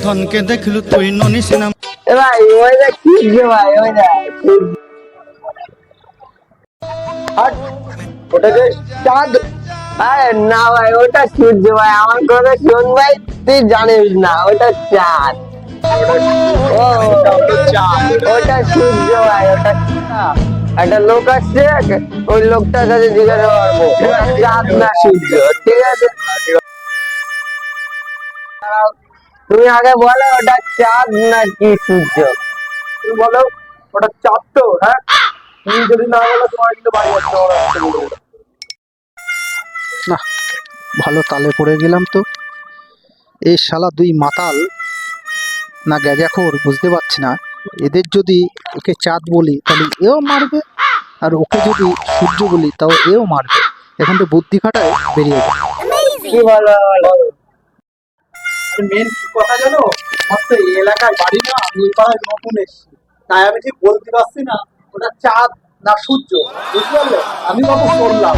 ধনকে দেখলু তুই ননিস না। এ ভাই ওইটা কি যে ভাই ওইটা আর ওটাকে চাঁদ। আরে না ভাই ওটা সূর্য ভাই, আমার কথা শোন ভাই, তুই জানিস না ওটা চাঁদ। ও ওটা হলো চাঁদ। ওটা সূর্য ভাই, ওটা একটা লোক আসছে, ওই লোকটার কাছে জিজ্ঞাসা করবো ওটা চাঁদ না সূর্য, ঠিক আছে? তুমি আগে বলো ওটা চাঁদ নাকি সূর্য। তুমি বলো ওটা চাঁদ তো? হ্যাঁ, তুমি যদি না বলো তোমার কিন্তু বাড়ি আসতে হবে না। না, ভালো তালে পড়ে গেলাম তো। এই শালা দুই মাতাল না গ্যাজাখোর বুঝতে পারছি না। এদের যদি ওকে চাঁদ বলি তাহলে এও মারবে, আর ওকে যদি সূর্য বলি তাও এও মারবে। এখন তো বুদ্ধি খাটায় বেরিয়ে যাবে। কি বলো বলো। মেন কি কথা জানো, আমার তো এই এলাকায় বাড়ি না, আমি এই পাড়ায় নতুন এসেছি, তাই আমি ঠিক বলতে পারছি না ওটা চাঁদ না সূর্য, বুঝতে পারলে? আমি বাবু করলাম